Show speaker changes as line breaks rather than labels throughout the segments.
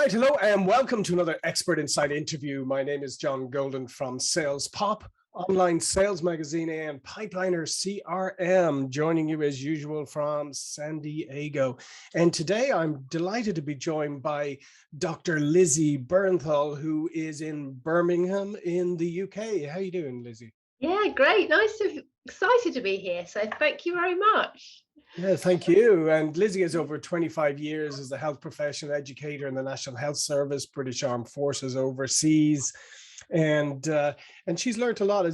right, hello and welcome to another Expert Insight interview. My name is John Golden from Sales Pop, online sales magazine and Pipeliner CRM, joining you as usual from San Diego. And today I'm delighted to be joined by Dr. Lizzy Bernthal, who is in Birmingham in the UK. How are you doing, Lizzy?
Yeah, great. Excited to be here. So thank you very much.
Yeah, thank you. And Lizzy has over 25 years as a health professional educator in the National Health Service, British Armed Forces overseas. And she's learned a lot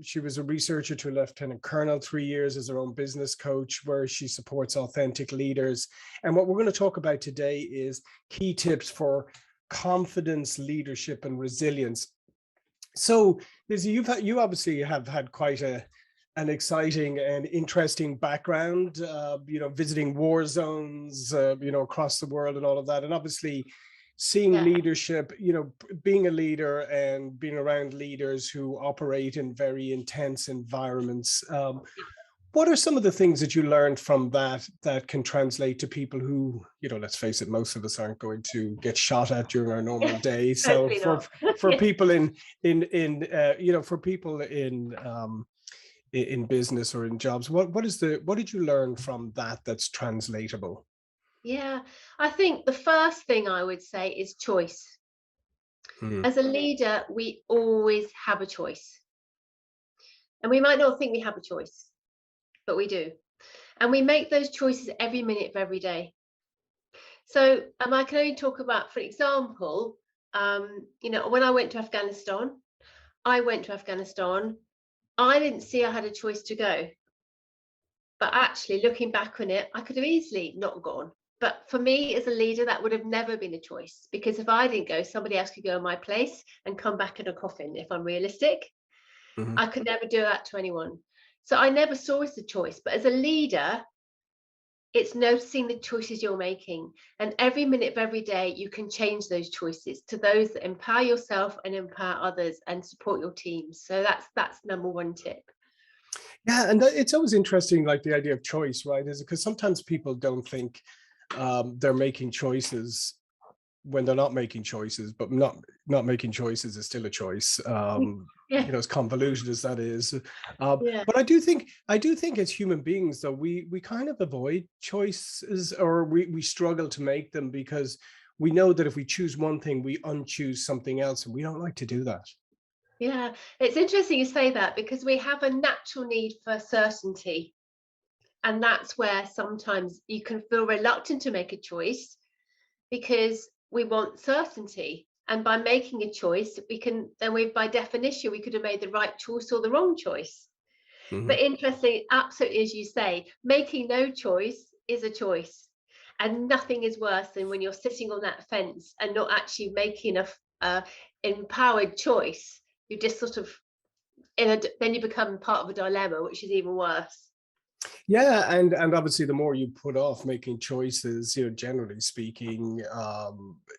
she was a researcher to a lieutenant colonel, 3 years as her own business coach, where she supports authentic leaders. And what we're going to talk about today is key tips for confidence, leadership, and resilience. So, Lizzy, you obviously have had quite an exciting and interesting background, visiting war zones, across the world and all of that. And obviously seeing leadership, being a leader and being around leaders who operate in very intense environments. What are some of the things that you learned from that can translate to people who, let's face it, most of us aren't going to get shot at during our normal day. So for people in business or in jobs, what did you learn from that's translatable?
Yeah, I think the first thing I would say is choice. As a leader, we always have a choice. And we might not think we have a choice, but we do. And we make those choices every minute of every day. So I can only talk about, for example, when I went to Afghanistan, I didn't see I had a choice to go. But actually, looking back on it, I could have easily not gone. But for me as a leader, that would have never been a choice, because if I didn't go, somebody else could go in my place and come back in a coffin, if I'm realistic. I could never do that to anyone. So I never saw it as a choice. But as a leader, it's noticing the choices you're making. And every minute of every day, you can change those choices to those that empower yourself and empower others and support your teams. So that's number one tip.
Yeah, and it's always interesting, like the idea of choice, right? Is because sometimes people don't think they're making choices when they're not making choices, but not making choices is still a choice. As convoluted as that is. But I do think as human beings, though, we kind of avoid choices, or we struggle to make them, because we know that if we choose one thing, we unchoose something else, and we don't like to do that.
Yeah, it's interesting you say that, because we have a natural need for certainty. And that's where sometimes you can feel reluctant to make a choice, because we want certainty. And by making a choice, by definition, we could have made the right choice or the wrong choice. But interestingly, absolutely, as you say, making no choice is a choice. And nothing is worse than when you're sitting on that fence and not actually making a empowered choice. You just sort of then you become part of a dilemma, which is even worse.
Yeah, and obviously the more you put off making choices, generally speaking,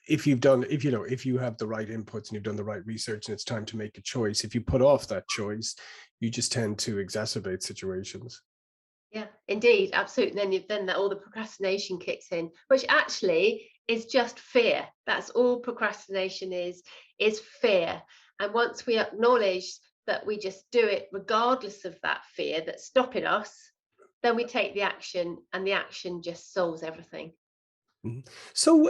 if you have the right inputs and you've done the right research and it's time to make a choice, if you put off that choice, you just tend to exacerbate situations.
Yeah, indeed, absolutely. Then all the procrastination kicks in, which actually is just fear. That's all procrastination is fear. And once we acknowledge that we just do it regardless of that fear that's stopping us, then we take the action, and the action just solves everything.
So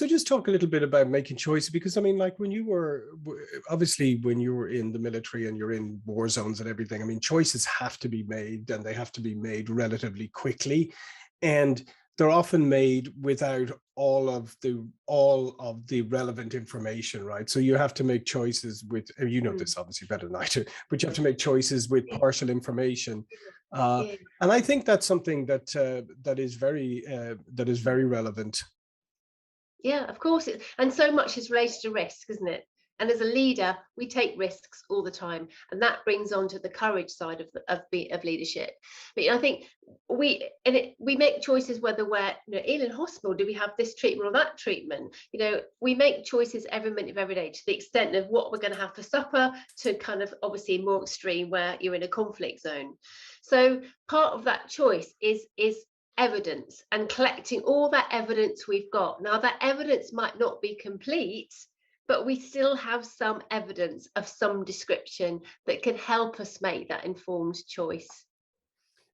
just talk a little bit about making choices, because I mean, like when you were in the military and you're in war zones and everything, I mean, choices have to be made, and they have to be made relatively quickly, and they're often made without all of the relevant information, right? So you have to make choices with, this obviously better than I do, but you have to make choices with partial information. And I think that's something that is very relevant.
Yeah, of course. And so much is related to risk, isn't it? And as a leader, we take risks all the time, and that brings on to the courage side of leadership. But I think we make choices whether we're in hospital. Do we have this treatment or that treatment? We make choices every minute of every day, to the extent of what we're going to have for supper, to kind of obviously more extreme where you're in a conflict zone. So part of that choice is evidence and collecting all that evidence we've got. Now, that evidence might not be complete, but we still have some evidence of some description that can help us make that informed choice.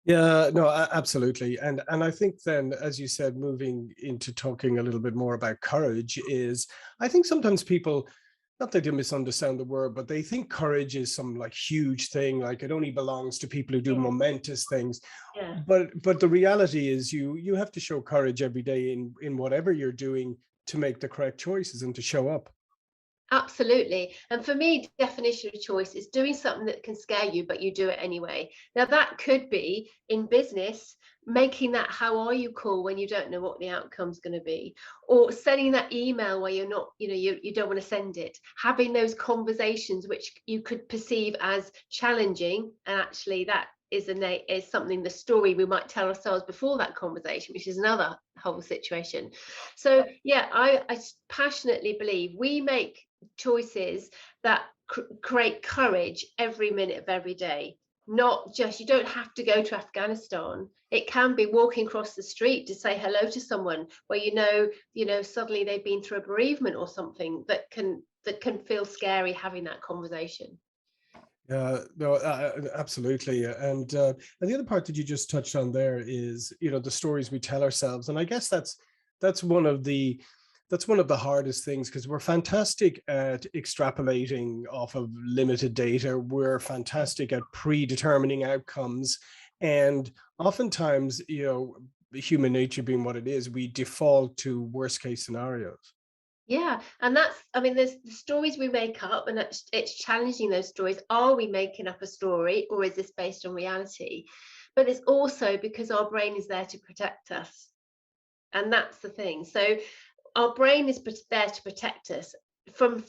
Yeah, no, absolutely. And I think then, as you said, moving into talking a little bit more about courage is, I think sometimes people, not that they misunderstand the word, but they think courage is some like huge thing, like it only belongs to people who do
Yeah,
momentous things.
yeah.
But the reality is you have to show courage every day in whatever you're doing to make the correct choices and to show up.
Absolutely. And for me, definition of choice is doing something that can scare you, but you do it anyway. Now, that could be in business, making that how are you call when you don't know what the outcome's going to be, or sending that email where you're not, you don't want to send it, having those conversations which you could perceive as challenging. And actually, that is something, the story we might tell ourselves before that conversation, which is another whole situation. So yeah, I passionately believe we make choices that create courage every minute of every day. Not just, you don't have to go to Afghanistan. It can be walking across the street to say hello to someone where suddenly they've been through a bereavement or something that can feel scary, having that conversation.
No, absolutely, and the other part that you just touched on there is, the stories we tell ourselves, and I guess that's one of the hardest things, because we're fantastic at extrapolating off of limited data. We're fantastic at predetermining outcomes, and oftentimes, human nature being what it is, we default to worst case scenarios.
Yeah, and that's, I mean, there's the stories we make up, and it's challenging those stories. Are we making up a story, or is this based on reality? But it's also because our brain is there to protect us, and that's the thing. So our brain is there to protect us from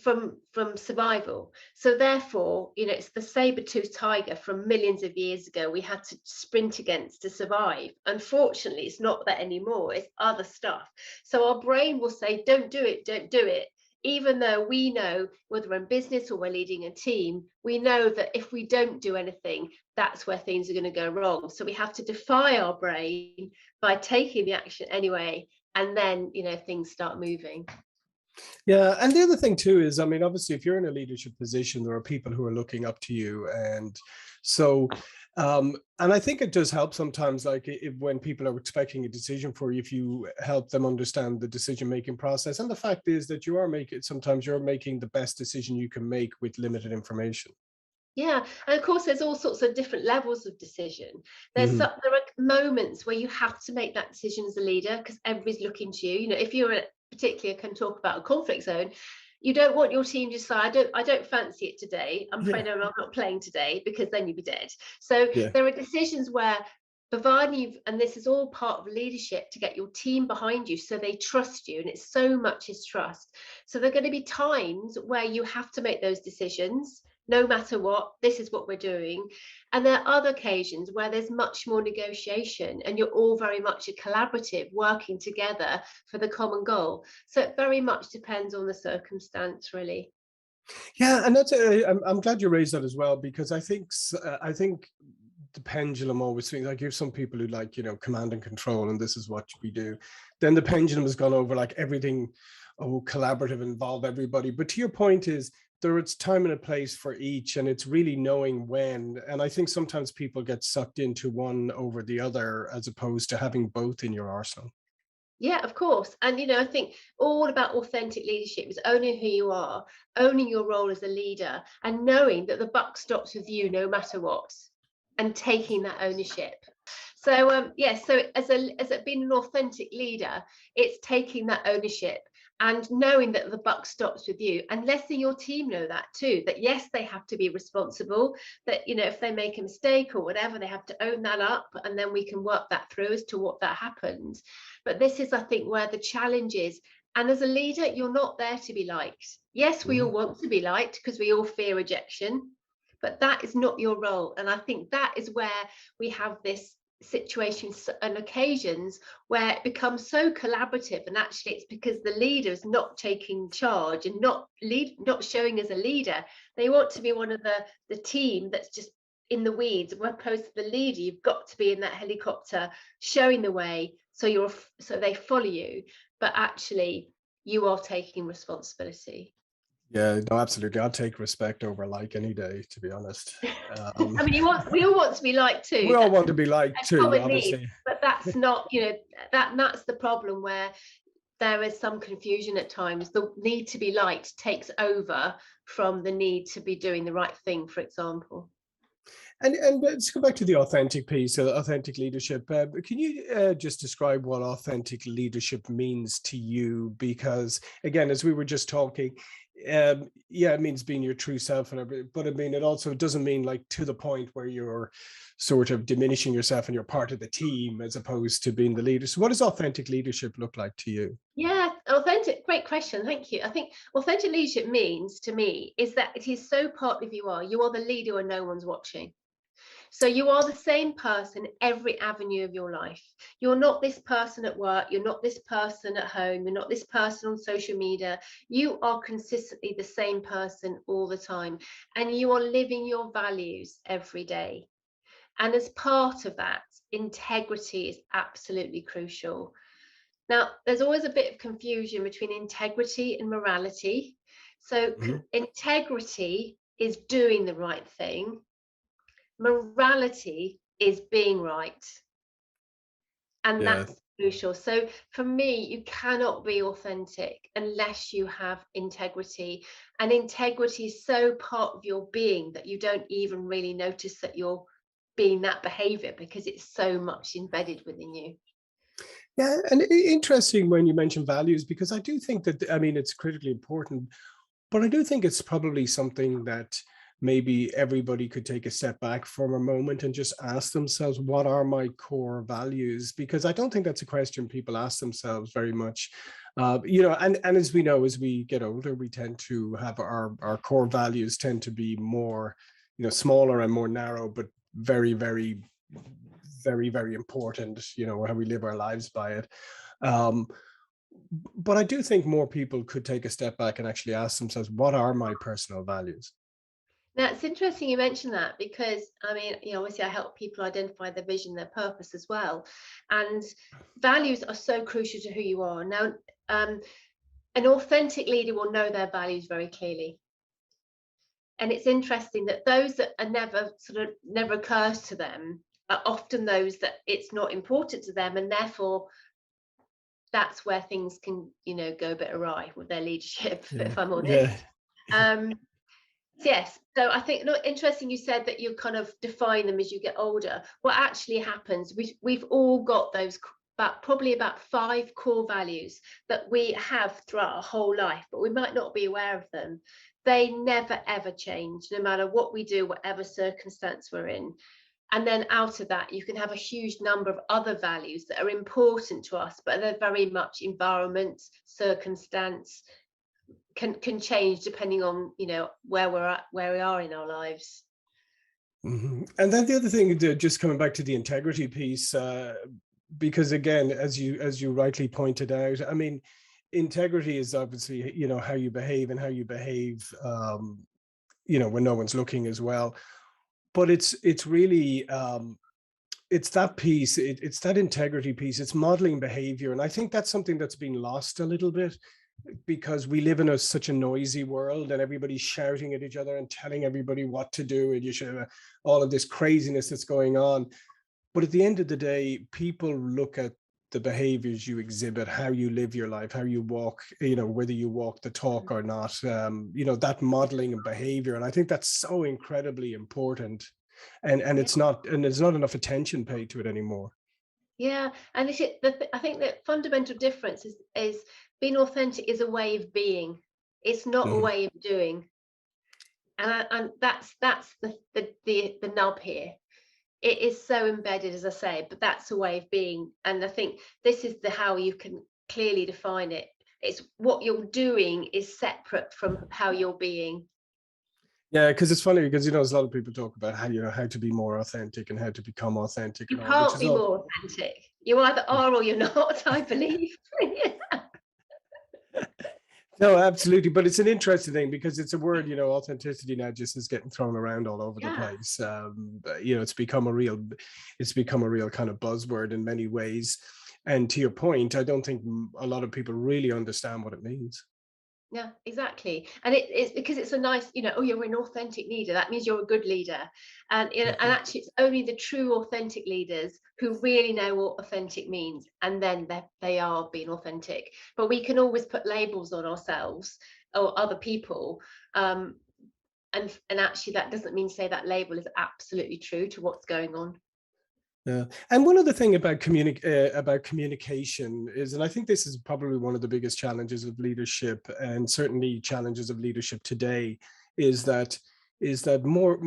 survival. So therefore, it's the saber-toothed tiger from millions of years ago we had to sprint against to survive. Unfortunately, it's not that anymore. It's other stuff. So our brain will say, don't do it, don't do it. Even though we know, whether we're in business or we're leading a team, we know that if we don't do anything, that's where things are going to go wrong. So we have to defy our brain by taking the action anyway, and then things start moving.
Yeah, and the other thing too is, I mean, obviously, if you're in a leadership position, there are people who are looking up to you, and so, and I think it does help sometimes, like if, when people are expecting a decision for you, if you help them understand the decision making process, and the fact is that sometimes you're making the best decision you can make with limited information.
Yeah, and of course, there's all sorts of different levels of decision.
Mhm.
There are moments where you have to make that decision as a leader because everybody's looking to you. If you're a particular can talk about a conflict zone, you don't want your team to say, I don't fancy it today. I'm
Yeah,
afraid I'm not playing today, because then you'd be dead. So
yeah.
there are decisions where, providing you've, and this is all part of leadership, to get your team behind you so they trust you, and it's so much is trust. So there are going to be times where you have to make those decisions no matter what. This is what we're doing. And there are other occasions where there's much more negotiation and you're all very much a collaborative, working together for the common goal. So it very much depends on the circumstance, really.
Yeah, and I'm glad you raised that as well, because I think the pendulum always swings. Like, you have some people who like, command and control, and this is what we do. Then the pendulum has gone over like everything, oh, collaborative, involve everybody. But to your point is, there is time and a place for each, and it's really knowing when. And I think sometimes people get sucked into one over the other, as opposed to having both in your arsenal.
Yeah, of course. And I think all about authentic leadership is owning who you are, owning your role as a leader, and knowing that the buck stops with you no matter what, and taking that ownership. So so as being an authentic leader, it's taking that ownership and knowing that the buck stops with you, and letting your team know that too, that yes, they have to be responsible, that if they make a mistake or whatever, they have to own that up, and then we can work that through as to what that happened. But this is, I think, where the challenge is. And as a leader, you're not there to be liked. Yes, we all
Mhm.
want to be liked because we all fear rejection, but that is not your role. And I think that is where we have this situations and occasions where it becomes so collaborative, and actually it's because the leader is not taking charge and not showing as a leader. They want to be one of the team that's just in the weeds, whereas the leader, you've got to be in that helicopter showing the way, so they follow you, but actually you are taking responsibility.
Yeah, no, absolutely. I'll take respect over like any day, to be honest. Um,
I mean, we all want to be liked
we
too.
all
That's
want to be liked
a
too,
common need,
obviously.
but that's not, that's the problem, where there is some confusion at times. The need to be liked takes over from the need to be doing the right thing, for example.
And let's go back to the authentic piece, authentic leadership. Can you just describe what authentic leadership means to you? Because again, as we were just talking, yeah, it means being your true self, and everything, but I mean, it also doesn't mean like to the point where you're sort of diminishing yourself and you're part of the team as opposed to being the leader. So, what does authentic leadership look like to you?
Yeah, authentic, great question. Thank you. I think authentic leadership means to me is that it is so part of you are. You are the leader when no one's watching. So you are the same person every avenue of your life. You're not this person at work. You're not this person at home. You're not this person on social media. You are consistently the same person all the time. And you are living your values every day. And as part of that, integrity is absolutely crucial. Now, there's always a bit of confusion between integrity and morality. So,
Mhm.
integrity is doing the right thing, morality is being right. And
Yeah.
that's crucial. So, for me, you cannot be authentic unless you have integrity. And integrity is so part of your being that you don't even really notice that you're being that behavior, because it's so much embedded within you.
Yeah, and interesting when you mention values, because I do think that, I mean, it's critically important, but I do think it's probably something that maybe everybody could take a step back from a moment and just ask themselves, what are my core values? Because I don't think that's a question people ask themselves very much. And as we know, as we get older, we tend to have our core values tend to be more, smaller and more narrow, but very, very, very, very important, how we live our lives by it. Um, but I do think more people could take a step back and actually ask themselves, what are my personal values?
Now, it's interesting you mentioned that, because I mean, obviously I help people identify their vision, their purpose as well. And values are so crucial to who you are. Now, an authentic leader will know their values very clearly. And it's interesting that those that are never occurs to them are often those that it's not important to them. And therefore, that's where things can, go a bit awry with their leadership,
Yeah.
if I'm honest.
Yeah.
Um, Yes. So I think, interesting you said that you kind of define them as you get older. What actually happens, we've all got those probably about 5 core values that we have throughout our whole life, but we might not be aware of them. They never ever change, no matter what we do, whatever circumstance we're in. And then out of that, you can have a huge number of other values that are important to us, but they're very much environment, circumstance, can change depending on where we're at, where we are in our lives.
And then the other thing, just coming back to the integrity piece, because again, as you rightly pointed out, I mean, integrity is obviously how you behave and how you behave, when no one's looking as well. But it's really it's that piece, it's that integrity piece, it's modeling behavior, and I think that's something that's been lost a little bit, because we live in such a noisy world and everybody's shouting at each other and telling everybody what to do, and you should all of this craziness that's going on. But at the end of the day, people look at the behaviors you exhibit, how you live your life, how you walk, whether you walk the talk or not, that modeling of behavior. And I think that's so incredibly important. And
Yeah,
it's not enough attention paid to it anymore.
yeah. And I think that fundamental difference is being authentic is a way of being. It's not a
Mhm.
way of doing. And that's the nub here. It is so embedded, as I say, but that's a way of being. And I think this is how you can clearly define it. It's what you're doing is separate from how you're being.
Yeah, because it's funny, because there's a lot of people talk about how to be more authentic and how to become authentic
You
and all, which
can't
is
be
all.
more authentic. You either are or you're not, I believe.
No, absolutely. But it's an interesting thing because it's a word, authenticity now just is getting thrown around all over the
Yeah.
place. It's become a real kind of buzzword in many ways. And to your point, I don't think a lot of people really understand what it means.
Yeah, exactly. And it's because it's a nice, oh, you're an authentic leader. That means you're a good leader. And
Mhm.
actually, it's only the true authentic leaders who really know what authentic means, and then they are being authentic. But we can always put labels on ourselves or other people, and actually, that doesn't mean say that label is absolutely true to what's going on.
Yeah. And one other thing about about communication is, and I think this is probably one of the biggest challenges of leadership, and certainly challenges of leadership today, is that more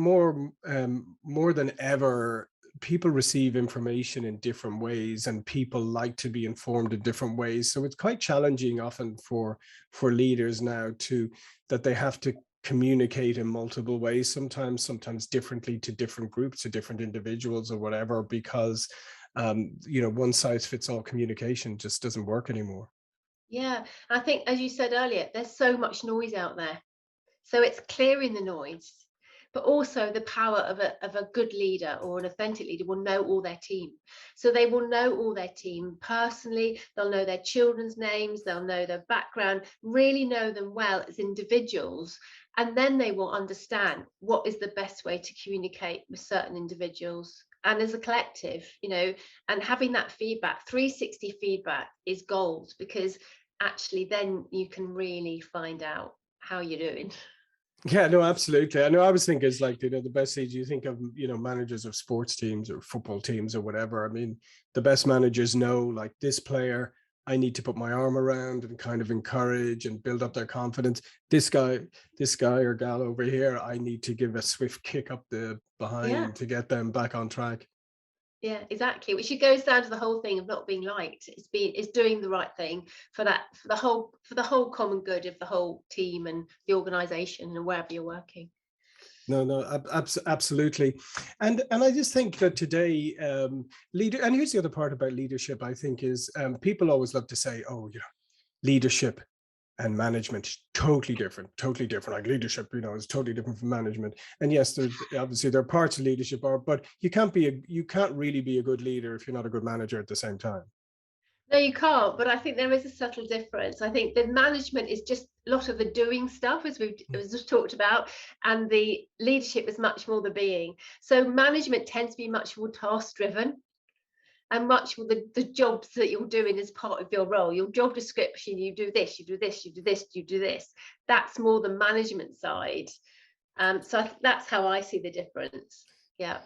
than ever, people receive information in different ways, and people like to be informed in different ways. So it's quite challenging often for leaders now to that they have to communicate in multiple ways, sometimes differently to different groups, to different individuals or whatever, because one size fits all communication just doesn't work anymore.
Yeah, I think, as you said earlier, there's so much noise out there. So it's clearing the noise, but also the power of a good leader or an authentic leader will know all their team. So they will know all their team personally, they'll know their children's names, they'll know their background, really know them well as individuals. And then they will understand what is the best way to communicate with certain individuals. And as a collective, and having that feedback, 360 feedback is gold, because actually then you can really find out how you're doing.
Yeah, no, absolutely. I know. I was thinking is like, the best age you think of, managers of sports teams or football teams or whatever. I mean, the best managers know like this player, I need to put my arm around and kind of encourage and build up their confidence. This guy or gal over here, I need to give a swift kick up the
Yeah,
behind to get them back on track.
yeah, exactly. Which it goes down to the whole thing of not being liked. It's doing the right thing for the whole common good of the whole team and the organization and wherever you're working.
No, no, absolutely. And I just think that today, leader, and here's the other part about leadership, I think, is people always love to say, oh, leadership and management totally different. Like leadership, is totally different from management. And yes, there's obviously there are parts of leadership are, but you can't really be a good leader if you're not a good manager at the same time.
No, you can't. But I think there is a subtle difference. I think the management is just a lot of the doing stuff, as we've just talked about, and the leadership is much more the being. So management tends to be much more task driven, and much with the jobs that you're doing as part of your role, your job description, you do this, you do this, you do this, you do this. That's more the management side. So that's how I see the difference. Yeah.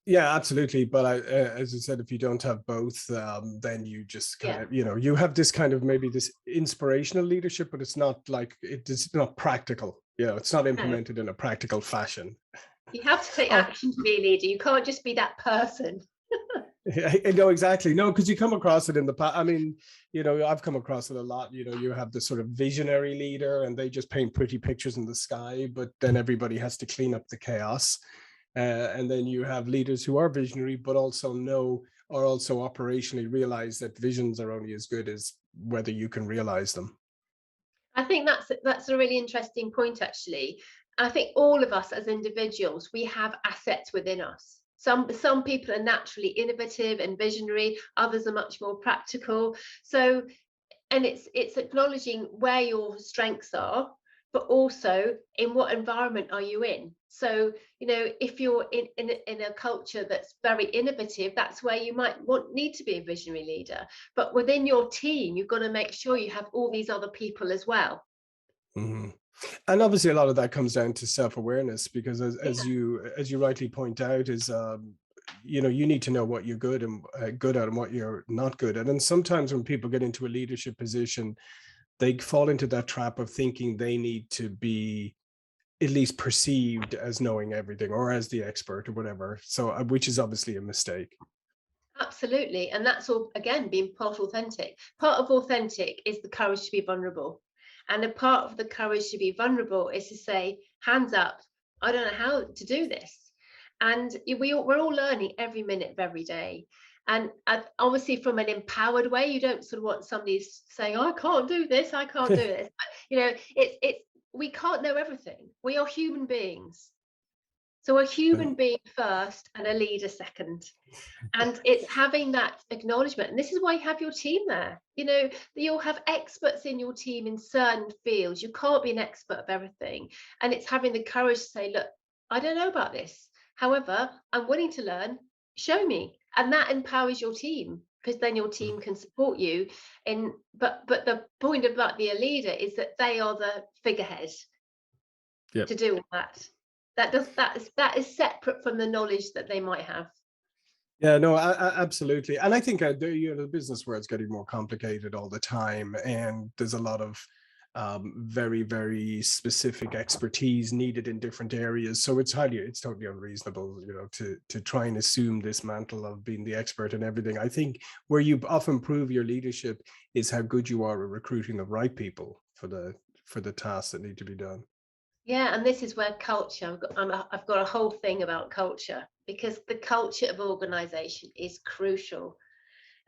Yeah, absolutely. But as I said, if you don't have both, then you just kind
Yeah.
of, you have this kind of maybe this inspirational leadership, but it's not like it's not practical. It's not
No,
implemented in a practical fashion.
you have to take
Oh,
action to be a leader. You can't just be that person.
I know exactly. No, because you come across it in the past. I mean, I've come across it a lot. You have the sort of visionary leader, and they just paint pretty pictures in the sky, but then everybody has to clean up the chaos. And then you have leaders who are visionary, but also know or also operationally realize that visions are only as good as whether you can realize them.
I think that's a really interesting point, actually. I think all of us as individuals, we have assets within us. Some people are naturally innovative and visionary, others are much more practical. So, and it's acknowledging where your strengths are, but also in what environment are you in. So, if you're in a culture that's very innovative, that's where you might need to be a visionary leader. But within your team, you've got to make sure you have all these other people as well.
Mhm. And obviously, a lot of that comes down to self-awareness, because
Yeah,
as you rightly point out, is you need to know what you're good at and what you're not good at. And sometimes when people get into a leadership position, they fall into that trap of thinking they need to be at least perceived as knowing everything or as the expert or whatever. So, which is obviously a mistake.
absolutely. And that's all, again, being part authentic. Part of authentic is the courage to be vulnerable. And a part of the courage to be vulnerable is to say, hands up, I don't know how to do this. And we're all learning every minute of every day. And obviously, from an empowered way, you don't sort of want somebody saying, "Oh, I can't do this, I can't do this." But, it's we can't know everything. We are human beings. So a human being first and a leader second. And it's having that acknowledgement. And this is why you have your team there. You'll have experts in your team in certain fields. You can't be an expert of everything. And it's having the courage to say, look, I don't know about this. However, I'm willing to learn. Show me. And that empowers your team, because then your team can support you. But the point about the leader is that they are the figurehead to do all that. That is separate from the knowledge that they might have.
Yeah, no, absolutely. And I think the business world's getting more complicated all the time, and there's a lot of very, very specific expertise needed in different areas. So it's totally unreasonable, to try and assume this mantle of being the expert in everything. I think where you often prove your leadership is how good you are at recruiting the right people for the tasks that need to be done.
Yeah, and this is where culture, I've got a whole thing about culture, because the culture of organization is crucial.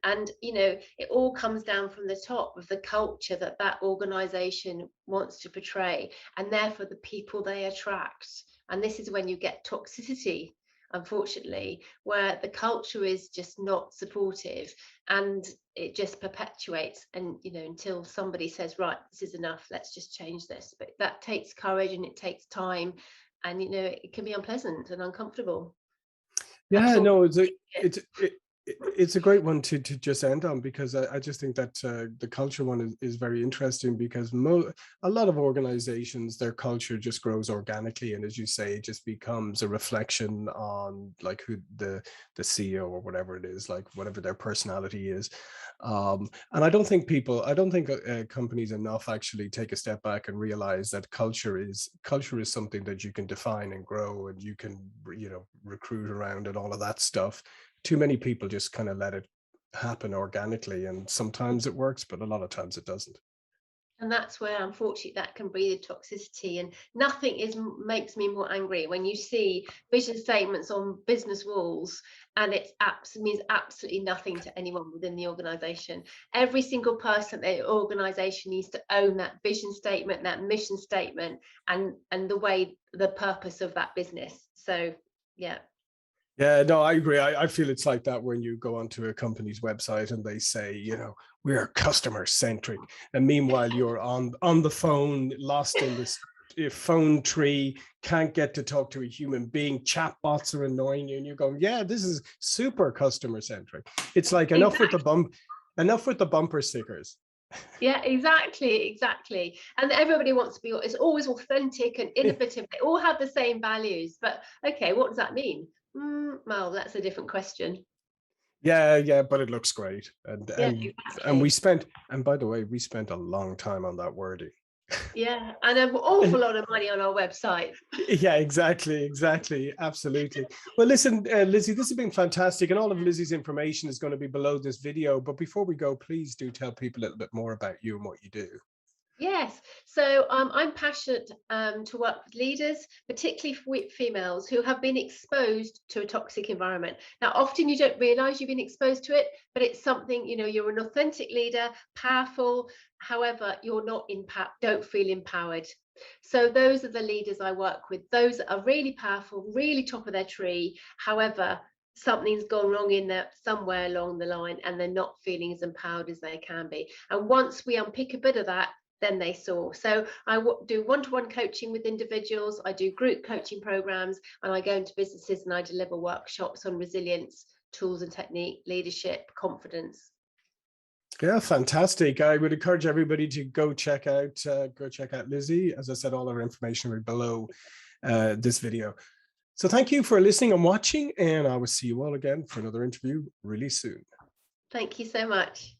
And it all comes down from the top of the culture that organization wants to portray, and therefore the people they attract. And this is when you get toxicity, unfortunately, where the culture is just not supportive, and it just perpetuates. And until somebody says, right, this is enough, let's just change this. But that takes courage, and it takes time, and it can be unpleasant and uncomfortable.
Yeah, no,
Absorbing it.
it's a great one to just end on, because I just think that the culture one is very interesting, because a lot of organizations, their culture just grows organically, and as you say, it just becomes a reflection on like who the CEO or whatever it is, like whatever their personality is. And I don't think companies enough actually take a step back and realize that culture is something that you can define and grow, and you can recruit around and all of that stuff. Too many people just kind of let it happen organically, and sometimes it works, but a lot of times it doesn't.
And that's where, unfortunately, that can breed toxicity. And nothing makes me more angry when you see vision statements on business walls, and it means absolutely nothing to anyone within the organization. Every single person in the organization needs to own that vision statement, that mission statement, and the purpose of that business. So, yeah.
Yeah, no, I agree. I feel it's like that when you go onto a company's website and they say, we're customer centric, and meanwhile you're on the phone, lost in this phone tree, can't get to talk to a human being. Chatbots are annoying you, and you're going, yeah, this is super customer centric. It's like enough with the bumper stickers.
Yeah, exactly. And everybody wants to be, it's always authentic and innovative. They all have the same values. But okay, what does that mean? Well, that's a different question.
Yeah, but it looks great. And
Yeah,
we
exactly.
spent, and by the way, we spent a long time on that wording.
Yeah, and an awful lot of money on our website.
Yeah, exactly, absolutely. Well, listen, Lizzy, this has been fantastic, and all of Lizzy's information is going to be below this video. But before we go, please do tell people a little bit more about you and what you do.
Yes, so I'm passionate to work with leaders, particularly with females who have been exposed to a toxic environment. Now, often you don't realize you've been exposed to it, but it's something, you're an authentic leader, powerful. However, you're not don't feel empowered. So those are the leaders I work with, those that are really powerful, really top of their tree. However, something's gone wrong in there somewhere along the line, and they're not feeling as empowered as they can be. And once we unpick a bit of that, then they saw. So I do one-to-one coaching with individuals, I do group coaching programs, and I go into businesses and I deliver workshops on resilience, tools and technique, leadership, confidence.
Yeah, fantastic. I would encourage everybody to go check out Lizzy. As I said, all our information will be below this video. So thank you for listening and watching, and I will see you all again for another interview really soon.
Thank you so much.